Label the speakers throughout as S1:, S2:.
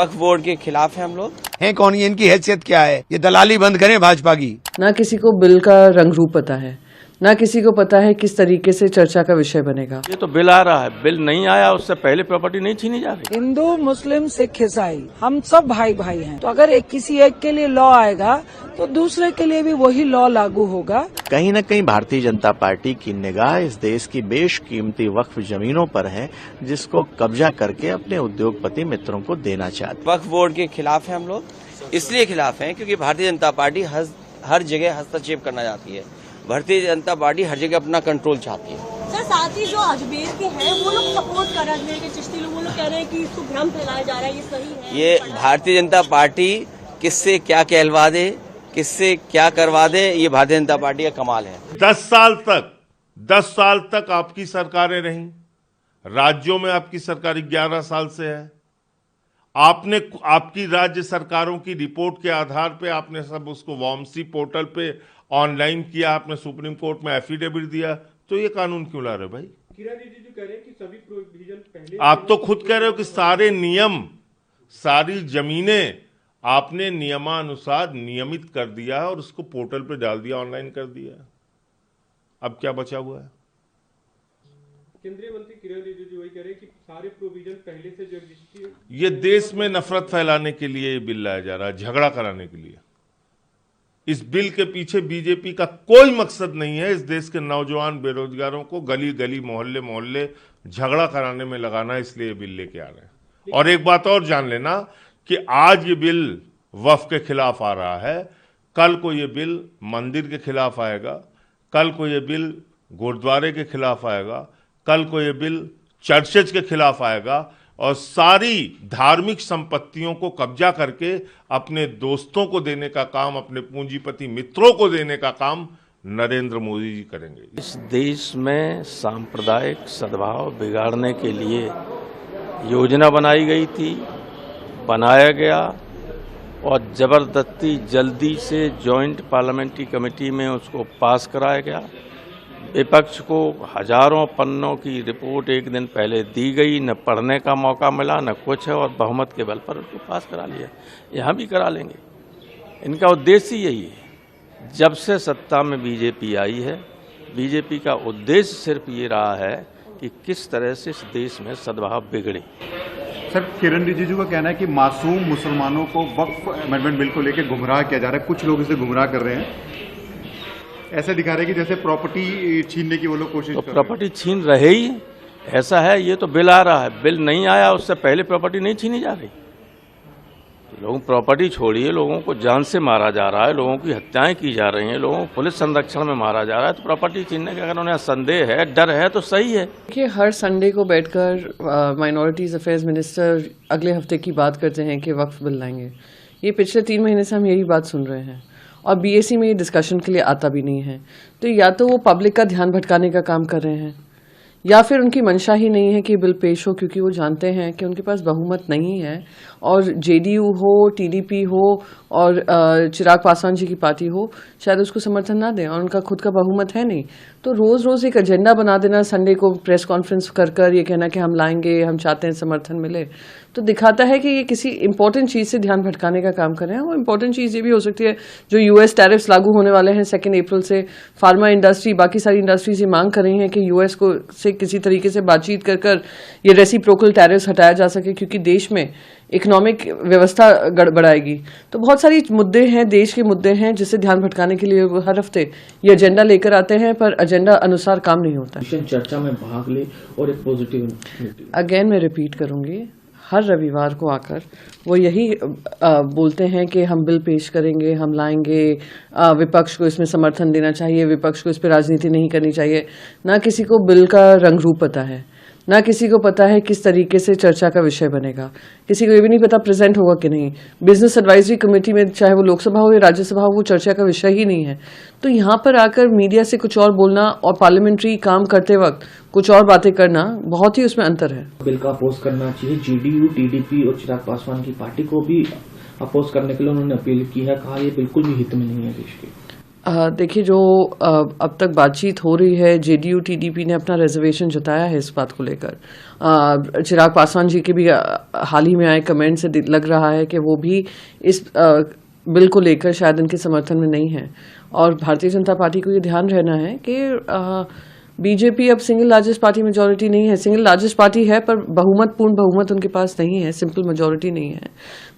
S1: वक्फ board के खिलाफ हैं हम लोग।
S2: हैं कौन, ये इनकी हैसियत क्या है? ये दलाली बंद करें भाजपा की।
S3: ना किसी को बिल का रंग रूप पता है, ना किसी को पता है किस तरीके से चर्चा का विषय बनेगा।
S4: ये तो बिल आ रहा है, बिल नहीं आया उससे पहले प्रॉपर्टी नहीं छीनी जा रही।
S5: हिंदू मुस्लिम सिख ईसाई हम सब भाई भाई हैं, तो अगर किसी एक के लिए लॉ आएगा तो दूसरे के लिए भी वही लॉ लागू होगा।
S6: कहीं न कहीं भारतीय जनता पार्टी की निगाह इस देश की बेशकीमती वक्फ जमीनों पर है, जिसको कब्जा करके अपने उद्योगपति मित्रों को देना चाहते।
S1: वक्फ बोर्ड के खिलाफ हैं हम लोग, इसलिए खिलाफ हैं क्योंकि भारतीय जनता पार्टी हर जगह हस्तक्षेप करना चाहती है। भारतीय जनता पार्टी हर जगह अपना कंट्रोल चाहती है।
S7: सर साथ ही जो अजमेर के हैं वो लोग सपोर्ट कर रहे हैं, अजमेर के चिश्ती लोग, वो लोग कह रहे हैं कि इसको भ्रम फैलाया जा रहा है, ये सही है।
S1: ये भारतीय जनता पार्टी किससे क्या कहलवा दे, किससे क्या करवा दे, ये भारतीय जनता पार्टी का कमाल है।
S8: 10 साल तक आपकी सरकारें रहीं, राज्यों में आपकी सरकार 11 साल से है। आपने आपकी राज्य सरकारों की रिपोर्ट के आधार पे आपने सब उसको वामसी पोर्टल पे ऑनलाइन किया, आपने सुप्रीम कोर्ट में एफिडेविट दिया, तो ये कानून क्यों ला रहे भाई?
S9: किरण रिजिजू कह रहे हैं कि सभी प्रोविजन पहले,
S8: आप तो खुद कह रहे हो कि सारे नियम, सारी जमीनें आपने नियमानुसार नियमित कर दिया है और उसको पोर्टल पे डाल दिया, ऑनलाइन कर दिया। अब क्या बचा हुआ है?
S9: केंद्रीय मंत्री किरण रिजिजू वही कह रहे हैं कि सारे प्रोविजन पहले से जो एग्जिस्ट,
S8: ये देश में नफरत फैलाने के लिए बिल लाया जा रहा है, झगड़ा कराने के लिए। इस बिल के पीछे बीजेपी का कोई मकसद नहीं है इस देश के नौजवान बेरोजगारों को गली गली मोहल्ले मोहल्ले झगड़ा कराने में लगाना, इसलिए ये बिल लेके आ रहे हैं। और एक बात और जान लेना कि आज ये बिल वक्फ के खिलाफ आ रहा है, कल को ये बिल मंदिर के खिलाफ आएगा, कल को ये बिल गुरुद्वारे के खिलाफ आएगा, कल को ये बिल चर्चेज के खिलाफ आएगा और सारी धार्मिक संपत्तियों को कब्जा करके अपने दोस्तों को देने का काम, अपने पूंजीपति मित्रों को देने का काम नरेंद्र मोदी जी करेंगे।
S4: इस देश में सांप्रदायिक सद्भाव बिगाड़ने के लिए योजना बनाई गई थी, बनाया गया और जबरदस्ती जल्दी से जॉइंट पार्लियामेंट्री कमेटी में उसको पास कराया गया। विपक्ष को हजारों पन्नों की रिपोर्ट एक दिन पहले दी गई, न पढ़ने का मौका मिला न कुछ है, और बहुमत के बल पर उसको पास करा लिया। यहाँ भी करा लेंगे, इनका उद्देश्य यही है। जब से सत्ता में बीजेपी आई है, बीजेपी का उद्देश्य सिर्फ ये रहा है कि किस तरह से इस देश में सद्भाव बिगड़े।
S10: सर, किरण रिजिजू का कहना है कि मासूम मुसलमानों को वक्फ अमेंडमेंट बिल को लेकर गुमराह किया जा रहा है, कुछ लोग इसे गुमराह कर रहे हैं, ऐसा दिखा रहे हैं कि जैसे प्रॉपर्टी छीनने की वो लोग कोशिश कर रहे हैं।
S4: प्रॉपर्टी छीन रहे ही, ऐसा है। ये तो बिल आ रहा है, बिल नहीं आया उससे पहले प्रॉपर्टी नहीं छीनी जा रही। लोग प्रॉपर्टी छोड़िए, लोगों को जान से मारा जा रहा है, लोगों की हत्याएं की जा रही हैं, लोगों को पुलिस संरक्षण में मारा जा रहा है, तो प्रॉपर्टी छीनने का अगर उन्हें संदेह है, डर है, तो सही है।
S3: देखिए, हर संडे को बैठकर माइनॉरिटीज अफेयर्स मिनिस्टर अगले हफ्ते की बात करते हैं कि वक्फ बिल लाएंगे। ये पिछले 3 महीने से हम यही बात सुन रहे हैं और बीएसी में ये डिस्कशन के लिए आता भी नहीं है। तो या तो वो पब्लिक का ध्यान भटकाने का काम कर रहे हैं, या फिर उनकी मंशा ही नहीं है कि बिल पेश हो, क्योंकि वो जानते हैं कि उनके पास बहुमत नहीं है और जेडीयू हो, टीडीपी हो और चिराग पासवान जी की पार्टी हो, शायद उसको समर्थन ना दें और उनका खुद का बहुमत है नहीं। तो रोज रोज एक एजेंडा बना देना, संडे को प्रेस कॉन्फ्रेंस कर ये कहना कि हम लाएंगे, हम चाहते हैं समर्थन मिले, तो दिखाता है कि ये किसी इंपॉर्टेंट चीज से ध्यान भटकाने का काम कर रहे हैं। वो इंपॉर्टेंट चीज ये भी हो सकती है जो यूएस टैरिफ्स लागू होने वाले हैं 2 अप्रैल से। फार्मा इंडस्ट्री, बाकी सारी इंडस्ट्रीज ये मांग कर रही हैं कि यूएस को से किसी तरीके से बातचीत कर ये रेसिप्रोकल टैरिफ्स हटाया जा सके, क्योंकि देश में इकोनॉमिक व्यवस्था गड़बड़ाएगी। तो बहुत सारी मुद्दे हैं, देश के मुद्दे हैं, जिससे ध्यान भटकाने के लिए वो हर हफ्ते ये एजेंडा लेकर आते हैं, पर एजेंडा अनुसार काम नहीं होता है।
S11: चर्चा में भाग ले और एक पॉजिटिव,
S3: अगेन मैं रिपीट करूंगी, हर रविवार को आकर वो यही बोलते हैं कि हम बिल पेश करेंगे, हम लाएंगे, विपक्ष को इसमें समर्थन देना चाहिए, विपक्ष को इस पर राजनीति नहीं करनी चाहिए। ना किसी को बिल का रंग रूप पता है, ना किसी को पता है किस तरीके से चर्चा का विषय बनेगा, किसी को ये भी नहीं पता प्रेजेंट होगा कि नहीं। बिजनेस एडवाइजरी कमेटी में, चाहे वो लोकसभा हो या राज्यसभा हो, वो चर्चा का विषय ही नहीं है। तो यहाँ पर आकर मीडिया से कुछ और बोलना और पार्लियामेंट्री काम करते वक्त कुछ और बातें करना, बहुत ही उसमें अंतर है।
S11: बिल का अपोज करना चाहिए। जेडीयू, टीडीपी और चिराग पासवान की पार्टी को भी अपोज करने के लिए उन्होंने अपील की है, कहा ये बिल्कुल भी हित में नहीं है देश के।
S3: देखिए, जो अब तक बातचीत हो रही है, जेडीयू टीडीपी ने अपना रिजर्वेशन जताया है इस बात को लेकर। चिराग पासवान जी के भी हाल ही में आए कमेंट से लग रहा है कि वो भी इस बिल को लेकर शायद इनके समर्थन में नहीं है। और भारतीय जनता पार्टी को ये ध्यान रहना है कि बीजेपी अब सिंगल लार्जेस्ट पार्टी मेजॉरिटी नहीं है। सिंगल लार्जेस्ट पार्टी है पर पूर्ण बहुमत उनके पास नहीं है, सिंपल मेजॉरिटी नहीं है,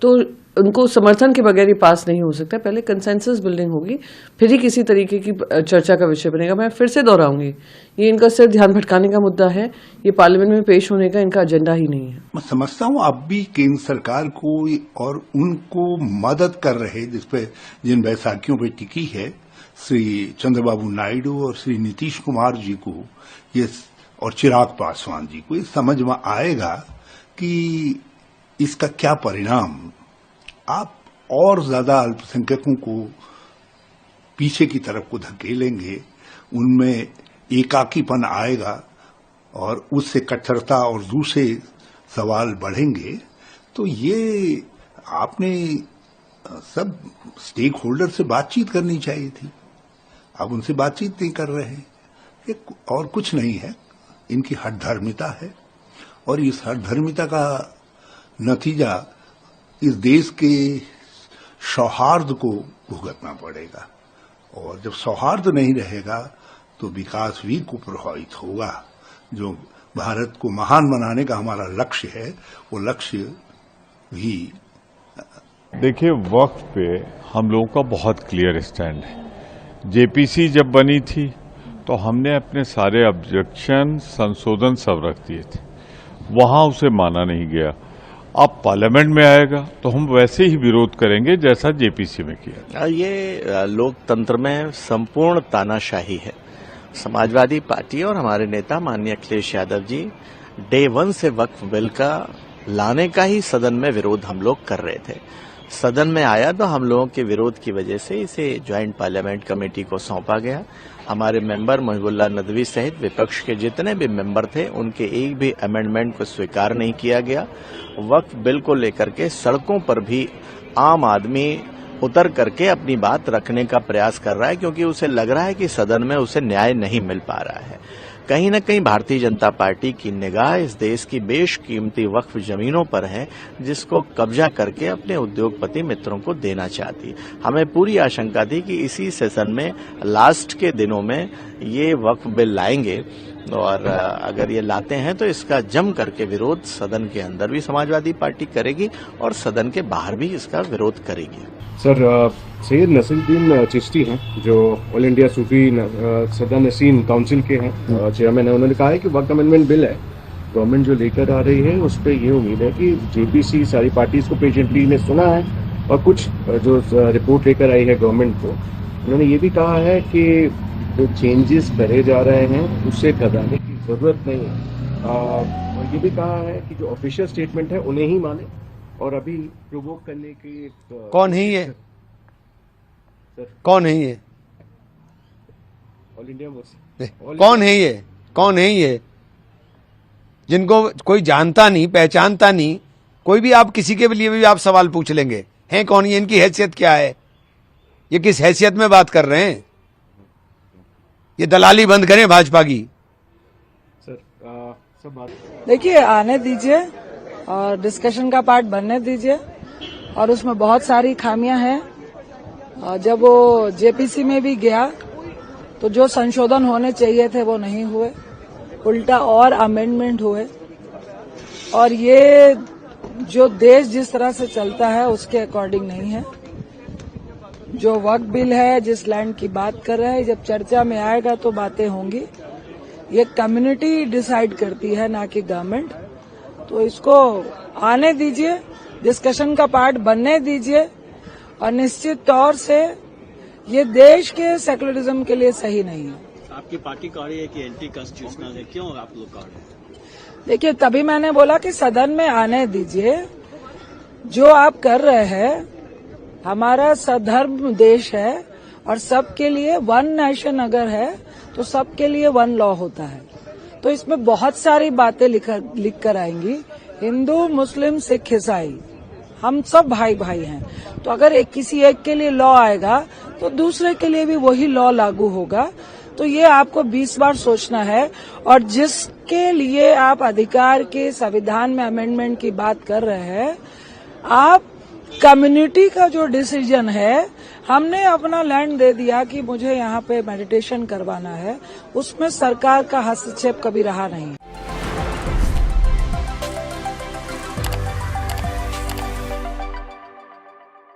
S3: तो उनको समर्थन के बगैर ये पास नहीं हो सकता। पहले कंसेंसस बिल्डिंग होगी, फिर ही किसी तरीके की चर्चा का विषय बनेगा। मैं फिर से दोहराऊंगी, ये इनका सिर्फ ध्यान भटकाने का मुद्दा है, ये पार्लियामेंट में पेश होने का इनका एजेंडा ही नहीं है।
S12: मैं समझता हूँ अब भी केंद्र सरकार को और उनको मदद कर रहे जिन बैसाखियों पर टिकी है श्री चंद्रबाबू नायडू और श्री नीतीश कुमार जी को ये और चिराग पासवान जी को ये समझ में आएगा कि इसका क्या परिणाम। आप और ज्यादा अल्पसंख्यकों को पीछे की तरफ को धकेलेंगे, उनमें एकाकीपन आएगा और उससे कट्टरता और दूसरे सवाल बढ़ेंगे। तो ये आपने सब स्टेक होल्डर से बातचीत करनी चाहिए थी, अब उनसे बातचीत नहीं कर रहे हैं। ये और कुछ नहीं है, इनकी हठधर्मिता है और इस हठधर्मिता का नतीजा इस देश के सौहार्द को भुगतना पड़ेगा। और जब सौहार्द नहीं रहेगा तो विकास भी को प्रभावित होगा। जो भारत को महान बनाने का हमारा लक्ष्य है, वो लक्ष्य भी।
S13: देखिए, वक्फ पे हम लोगों का बहुत क्लियर स्टैंड है। जेपीसी जब बनी थी तो हमने अपने सारे ऑब्जेक्शन, संशोधन सब रख दिए थे, वहां उसे माना नहीं गया। अब पार्लियामेंट में आएगा तो हम वैसे ही विरोध करेंगे जैसा जेपीसी में किया।
S6: ये लोकतंत्र में संपूर्ण तानाशाही है। समाजवादी पार्टी और हमारे नेता माननीय अखिलेश यादव जी डे 1 से वक्फ बिल का लाने का ही सदन में विरोध हम लोग कर रहे थे। सदन में आया तो हम लोगों के विरोध की वजह से इसे ज्वाइंट पार्लियामेंट कमेटी को सौंपा गया। हमारे मेंबर मुहिबुल्लाह नदवी सहित विपक्ष के जितने भी मेंबर थे, उनके एक भी अमेंडमेंट को स्वीकार नहीं किया गया। वक्फ बिल को लेकर के सड़कों पर भी आम आदमी उतर करके अपनी बात रखने का प्रयास कर रहा है, क्योंकि उसे लग रहा है कि सदन में उसे न्याय नहीं मिल पा रहा है। कहीं न कहीं भारतीय जनता पार्टी की निगाह इस देश की बेशकीमती वक्फ जमीनों पर है, जिसको कब्जा करके अपने उद्योगपति मित्रों को देना चाहती। हमें पूरी आशंका थी कि इसी सेशन में लास्ट के दिनों में ये वक्फ बिल लाएंगे, और अगर ये लाते हैं तो इसका जम करके विरोध सदन के अंदर भी समाजवादी पार्टी करेगी और सदन के बाहर भी इसका विरोध करेगी।
S14: सर, सैयद नसीरुद्दीन चिश्ती हैं जो ऑल इंडिया सूफी सदा नसीन काउंसिल के हैं चेयरमैन है। उन्होंने कहा है कि वक्फ अमेंडमेंट बिल है गवर्नमेंट जो लेकर आ रही है, उस पर ये उम्मीद है कि जेपीसी सारी पार्टीज को पेशेंटली ने सुना है और कुछ जो रिपोर्ट लेकर आई है गवर्नमेंट को, उन्होंने ये भी कहा है कि जो चेंजेस करे जा रहे हैं उससे घबराने की जरूरत नहीं है। और ये भी कहा है कि जो ऑफिशियल स्टेटमेंट है उन्हें ही माने और अभी प्रोवोक करने की
S2: कौन है ये? कौन है ये?
S14: ऑल इंडिया
S2: कौन है ये? कौन है ये? जिनको कोई जानता नहीं, पहचानता नहीं, कोई भी आप किसी के लिए भी आप सवाल पूछ लेंगे, हैं कौन ये, इनकी हैसियत क्या है, ये किस हैसियत में बात कर रहे हैं? ये दलाली बंद करें भाजपा की।
S14: सर, सब बात
S5: देखिए, आने दीजिए और डिस्कशन का पार्ट बनने दीजिए, और उसमें बहुत सारी खामियां हैं। जब वो जेपीसी में भी गया तो जो संशोधन होने चाहिए थे वो नहीं हुए, उल्टा और अमेंडमेंट हुए। और ये जो देश जिस तरह से चलता है उसके अकॉर्डिंग नहीं है। जो वक्फ बिल है, जिस लैंड की बात कर रहे हैं, जब चर्चा में आएगा तो बातें होंगी। ये कम्युनिटी डिसाइड करती है, ना कि गवर्नमेंट। तो इसको आने दीजिए, डिस्कशन का पार्ट बनने दीजिए, और निश्चित तौर से ये देश के सेकुलरिज्म के लिए सही नहीं है।
S15: आपकी पार्टी कह रही है कि एंटी कॉन्स्टिट्यूशनल है, क्यों आप लोग कह रहे हैं?
S5: देखिए, तभी मैंने बोला कि सदन में आने दीजिए। जो आप कर रहे हैं, हमारा सधर्म देश है और सबके लिए वन नेशन अगर है तो सबके लिए वन लॉ होता है। तो इसमें बहुत सारी बातें लिख कर आएंगी। हिंदू, मुस्लिम, सिख, ईसाई, हम सब भाई भाई हैं। तो अगर किसी एक के लिए लॉ आएगा तो दूसरे के लिए भी वही लॉ लागू होगा। तो ये आपको 20 बार सोचना है, और जिसके लिए आप अधिकार के संविधान में अमेंडमेंट की बात कर रहे हैं, आप कम्युनिटी का जो डिसीजन है, हमने अपना लैंड दे दिया कि मुझे यहाँ पे मेडिटेशन करवाना है, उसमें सरकार का हस्तक्षेप कभी रहा नहीं।